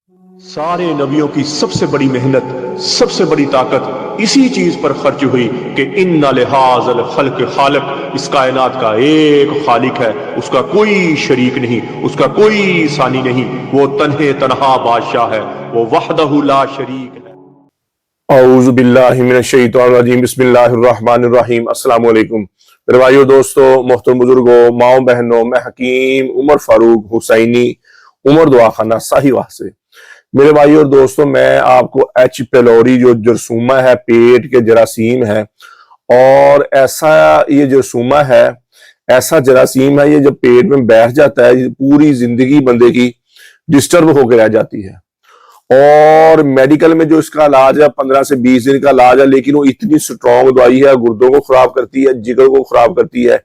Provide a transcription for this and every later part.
सारे नबियों की सबसे बड़ी मेहनत, सबसे बड़ी ताकत इसी चीज पर खर्च हुई कि इन्ना लिहाज़ल खल्क खालिक, इस कायनात का एक खालिक है, उसका कोई शरीक नहीं, उसका कोई सानी नहीं, वो तन्हे तन्हा बादशाह है, वो वहदहु ला शरीक है। औज़ु बिल्लाहि मिनश शैतानिर रजीम, बिस्मिल्लाहिर रहमानिर रहीम। अस्सलाम वालेकुम मेरे भाइयों, दोस्तों, मोहतरम बुजुर्गों, माओ बहनों, मैं हकीम उमर फारूक हुसैनी, उमर दवाखाना साहिवाल से। मेरे भाइयों और दोस्तों, मैं आपको एच पेलोरी जो जरसूमा है, पेट के जरासीम है, और ऐसा ये जरसूमा है, ऐसा जरासीम है, ये जब पेट में बैठ जाता है पूरी जिंदगी बंदे की डिस्टर्ब होकर रह जाती है। और मेडिकल में जो इसका इलाज है 15 से 20 दिन का इलाज है, लेकिन वो इतनी स्ट्रॉन्ग दवाई है, गुर्दों को खराब करती है, जिगर को खराब करती है।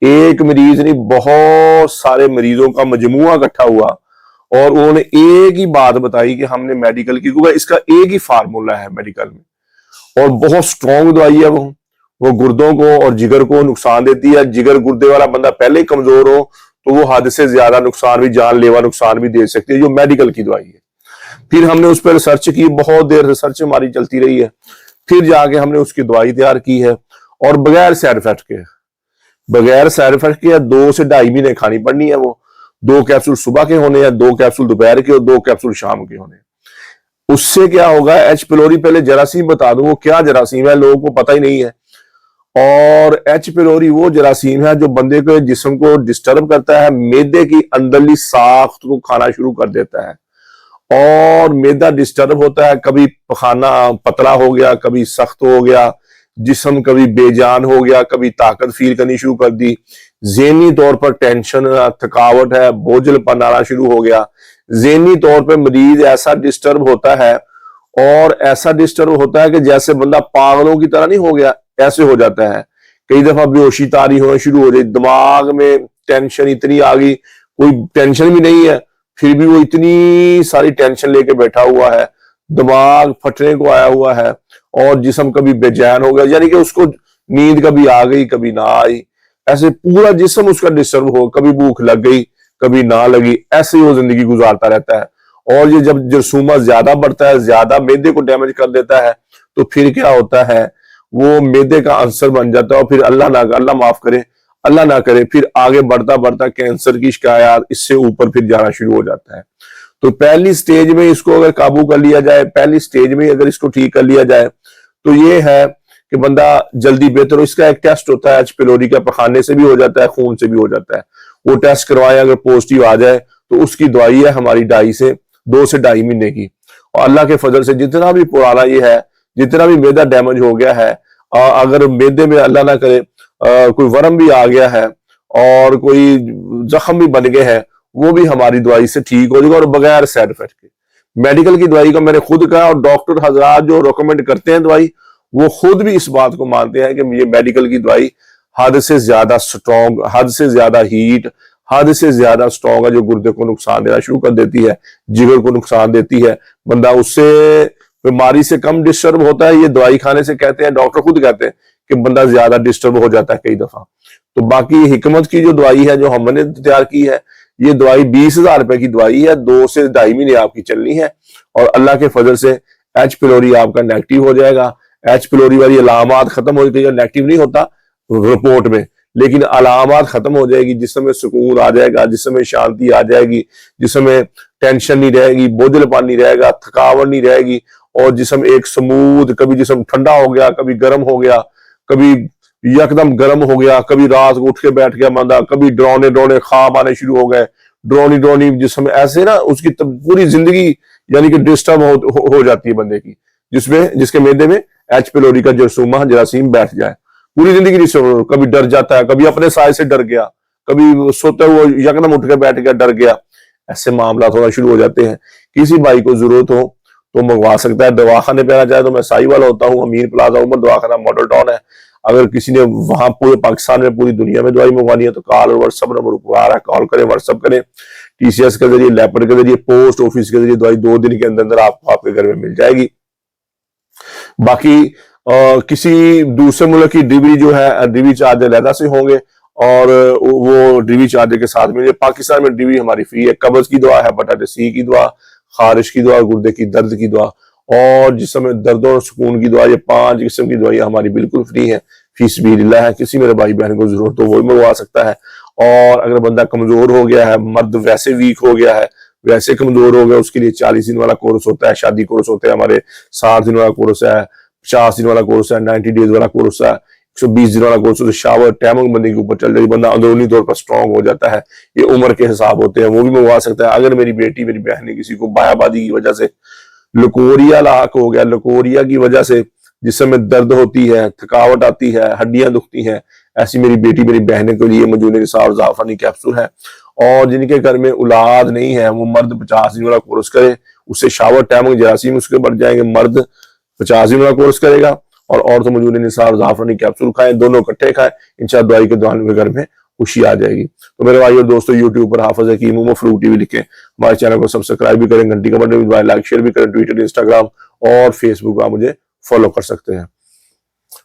एक मरीज नहीं, बहुत सारे मरीजों का मजमुआ इकट्ठा हुआ और उन्होंने एक ही बात बताई कि हमने मेडिकल की, क्योंकि इसका एक ही फार्मूला है मेडिकल में, और बहुत स्ट्रॉन्ग दवाई है। वो गुर्दों को और जिगर को नुकसान देती है। जिगर गुर्दे वाला बंदा पहले ही कमजोर हो तो वो हद से ज्यादा नुकसान भी, जानलेवा नुकसान भी दे सकती है, जो मेडिकल की दवाई है। फिर हमने उस पर रिसर्च की, बहुत देर रिसर्च हमारी चलती रही है, फिर जाके हमने उसकी दवाई तैयार की है, और बगैर साइड इफेक्ट के, 2 से 2.5 महीने खानी पड़नी है। वो 2 कैप्सूल सुबह के होने हैं, 2 कैप्सूल दोपहर के और 2 कैप्सूल शाम के होने। उससे क्या होगा, एच पिलोरी, पहले जरासीम बता दूं वो क्या जरासीम है, लोगों को पता ही नहीं है। और एच पिलोरी वो जरासीम है जो बंदे के जिस्म को डिस्टर्ब करता है, मैदे की अंदरली साख्त को खाना शुरू कर देता है, और मैदा डिस्टर्ब होता है, कभी पखाना पतला हो गया, कभी सख्त हो गया, जिस्म कभी बेजान हो गया, कभी ताकत फील करनी शुरू कर दी, ज़हनी तौर पर टेंशन, थकावट है, बोझलपन आना शुरू हो गया। ज़हनी तौर पर मरीज ऐसा डिस्टर्ब होता है, और ऐसा डिस्टर्ब होता है कि जैसे बंदा पागलों की तरह नहीं हो गया, ऐसे हो जाता है। कई दफा बेहोशी तारी होना शुरू हो जाए, दिमाग में टेंशन इतनी आ गई, कोई टेंशन भी नहीं है, फिर भी वो इतनी सारी टेंशन लेके बैठा हुआ है, दिमाग फटने को आया हुआ है, और जिस्म कभी बेचैन हो गया, यानी कि उसको नींद कभी आ गई कभी ना आई, ऐसे पूरा जिस्म उसका डिस्टर्ब हो, कभी भूख लग गई कभी ना लगी, ऐसे ही वो जिंदगी गुजारता रहता है। और ये जब जरसूमा ज्यादा बढ़ता है, ज्यादा मैदे को डैमेज कर देता है, तो फिर क्या होता है, वो मैदे का आंसर बन जाता है, और फिर अल्लाह माफ करे, अल्लाह ना करे, फिर आगे बढ़ता बढ़ता कैंसर की शिकायत, इससे ऊपर फिर जाना शुरू हो जाता है। तो पहली स्टेज में इसको अगर काबू कर लिया जाए, पहली स्टेज में अगर इसको ठीक कर लिया जाए, तो ये है कि बंदा जल्दी बेहतर हो। इसका एक टेस्ट होता है एच पिलोरी का, पखाने से भी हो जाता है, खून से भी हो जाता है। वो टेस्ट करवाए, अगर पॉजिटिव आ जाए तो उसकी दवाई है हमारी 2 से 2.5 महीने की। और अल्लाह के फजल से जितना भी पुराना ये है, जितना भी मैदा डैमेज हो गया है, अगर मैदे में अल्लाह ना करे कोई वर्म भी आ गया है और कोई जख्म भी बन गए हैं, वो भी हमारी दवाई से ठीक हो जाएगा, और बगैर साइड इफेक्ट के। मेडिकल की दवाई का मैंने खुद कहा, और डॉक्टर हजरात जो रिकमेंड करते हैं दवाई, वो खुद भी इस बात को मानते हैं कि ये मेडिकल की दवाई हद से ज्यादा स्ट्रॉन्ग, हद से ज्यादा हीट, हद से ज्यादा स्ट्रॉन्ग है, जो गुर्दे को नुकसान देना शुरू कर देती है, जिगर को नुकसान देती है। बंदा उससे बीमारी से कम डिस्टर्ब होता है। ये दवाई खाने से, कहते हैं डॉक्टर खुद कहते हैं कि बंदा ज्यादा डिस्टर्ब हो जाता है कई दफा। तो बाकी हिकमत की जो दवाई है जो हमने तैयार की है, ये दवाई 20,000 रुपए की दवाई है, 2 से 2.5 महीने आपकी चलनी है, और अल्लाह के फजल से एच पिलोरी आपका नेगेटिव हो जाएगा। एच पिलोरी वाली अलामात खत्म हो जाएगी, नेगेटिव नहीं होता रिपोर्ट में, लेकिन अलामात खत्म हो जाएगी, जिसमें सुकून आ जाएगा, जिसमें शांति आ जाएगी, जिसमें टेंशन नहीं रहेगी, बोझलपन नहीं रहेगा, थकावट नहीं रहेगी, और जिसम एक स्मूथ, कभी जिसम ठंडा हो गया, कभी गर्म हो गया, कभी यकदम गर्म हो गया, कभी रात को उठ के बैठ गया बंदा, कभी डरौने डरौने ख्वाब आने शुरू हो गए, ड्रोनी ड्रोनी जिसम, ऐसे ना उसकी पूरी जिंदगी यानी कि डिस्टर्ब हो जाती है बंदे की, जिसके मैदे में एच पिलोरी का जरसूमा जरासीम बैठ जाए, पूरी जिंदगी डिस्टर्ब। कभी डर जाता है, कभी अपने साय से डर गया, कभी सोते हुए यकदम उठ के बैठ गया, डर गया, ऐसे मामला थोड़ा शुरू हो जाते हैं। किसी भाई को जरूरत हो तो मंगवा सकता है। दवाखाने पे आना चाहे तो मैं साहिवाल होता हूँ, अमीर प्लाजा उमर दवाखाना मॉडल टाउन है। अगर किसी ने वहां पूरे पाकिस्तान में, पूरी दुनिया में दवाई मंगवानी है तो कॉल और व्हाट्सएप नंबर आ रहा है, कॉल करें, व्हाट्सएप करें। टीसीएस के जरिए, लेपर्ड के जरिए, पोस्ट ऑफिस के जरिए दवाई 2 दिन के अंदर अंदर आपको आपके घर में मिल जाएगी। बाकी किसी दूसरे मुल्क की डिलीवरी जो है, डिलीवरी चार्ज अलहदा से होंगे, और वो डिलीवरी चार्ज के साथ मिले। पाकिस्तान में डिलीवरी हमारी फ्री है। कब्ज की दवा, हेपेटाइटिस सी की दवा, खारिश की दुआ, गुर्दे की दर्द की दुआ और जिस्म में दर्द और सुकून की दुआ, ये 5 किस्म की दवाइयाँ हमारी बिल्कुल फ्री है, फीस भी है। किसी मेरे भाई बहन को जरूरत हो वो मंगवा सकता है। और अगर बंदा कमजोर हो गया है, मर्द वैसे वीक हो गया है, वैसे कमजोर हो गया, उसके लिए 40 दिन वाला कोर्स होता है, शादी कोर्स होते हैं हमारे, 60 दिन वाला कोर्स है, 50 दिन वाला कोर्स है, 90 डेज वाला कोर्स है, 120 दिन वाला कोर्स है। शावर टाइमिंग बंदे के ऊपर चल जाएगी, बंदा अंदरूनी तौर पर स्ट्रांग हो जाता है। ये उम्र के हिसाब होते हैं, वो भी मंगवा सकता है। अगर मेरी बेटी मेरी बहन ने किसी को बायाबादी की वजह से लकोरिया लाक हो गया, लकोरिया की वजह से जिसमें दर्द होती है, थकावट आती है, हड्डियां दुखती हैं, ऐसी मेरी बेटी मेरी बहन के लिए मौजूद निसार जाफरानी कैप्सूल है। और जिनके घर में औलाद नहीं है वो मर्द 50 दिन वाला कोर्स करे, उससे शावर टाइमिंग जरासीम उसके बढ़ जाएंगे। मर्द 50 दिन वाला कोर्स करेगा और औरत मौजूद निसार जाफरानी कैप्सूल खाएं, दोनों इकट्ठे खाएं, इंशाअल्लाह दवाई के दौरान में घर में खुशी आ जाएगी। तो मेरे भाई और दोस्तों, यूट्यूब पर हाफिज हकीम उमर फारूक टीवी लिखें, हमारे चैनल को सब्सक्राइब भी करें, घंटी का बटन भी दबाएं, लाइक शेयर भी करें, ट्विटर, इंस्टाग्राम और फेसबुक पर मुझे फॉलो कर सकते हैं।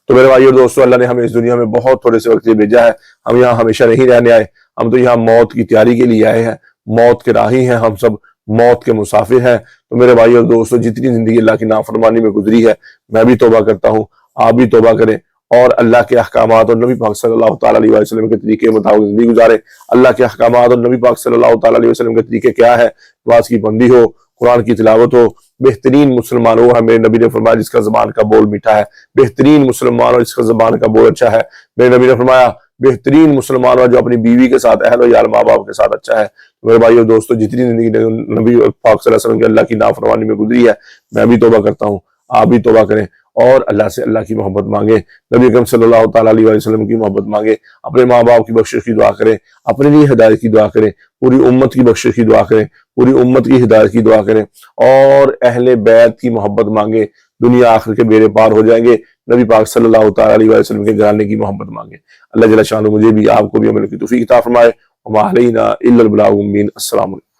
तो मेरे भाई और दोस्तों, अल्लाह ने हमें इस दुनिया में बहुत थोड़े से वक्त भेजा है, हम यहाँ हमेशा नहीं रहने आए, हम तो यहाँ मौत की तैयारी के लिए आए हैं, मौत के राही हैं, हम सब मौत के मुसाफिर हैं। तो मेरे भाई और दोस्तों, जितनी जिंदगी अल्लाह की नाफरमानी में गुजरी है, मैं भी तौबा करता हूँ, आप भी तौबा करें और अल्लाह के अहकामात और नबी पाक सल्लल्लाहु ताला अलैहि वसल्लम के तरीके के मुताबिक जिंदगी गुजारे। अल्लाह के अहकामात और नबी पाक सल्लल्लाहु ताला अलैहि वसल्लम के तरीके क्या है? नमाज की बंदी हो, कुरान की तिलावत हो, बेहतरीन मुसलमान हो है। मेरे नबी ने फरमाया जिसका जबान का बोल मीठा है, बेहतरीन मुसलमान और जिसका जबान का बोल अच्छा है। मेरे नबी ने फरमाया बेहतरीन मुसलमान और जो अपनी बीवी के साथ, अहल यार माँ बाप के साथ अच्छा है। तो मेरे भाइयों दोस्तों, जितनी जिंदगी नबी पाक सल्लल्लाहु अलैहि वसल्लम के अल्लाह की नाफरमानी में गुजरी है, मैं भी तौबा करता हूँ, आप भी तौबा करें और अल्लाह से अल्लाह की मोहब्बत मांगे, नबी अकरम सल्लल्लाहु ताला अलैहि वसल्लम की मोहब्बत मांगे, अपने माँ बाप की बख्शिश की दुआ करें, अपने लिए हिदायत की दुआ करें, पूरी उम्मत की बख्शिश की दुआ करें, पूरी उम्मत की हिदायत की दुआ करें और अहले बैत की मोहब्बत मांगे। दुनिया आखिर के बेड़े पार हो जाएंगे। नबी पाक सल्लल्लाहु ताला अलैहि वसल्लम के घराने की मोहब्बत मांगे। अल्लाह जल्ल शान मुझे भी आपको भी अमल की तौफीक अता फरमाए। वमा अलैना इल्लल बलागुल मुबीन। अस्सलाम वालेकुम।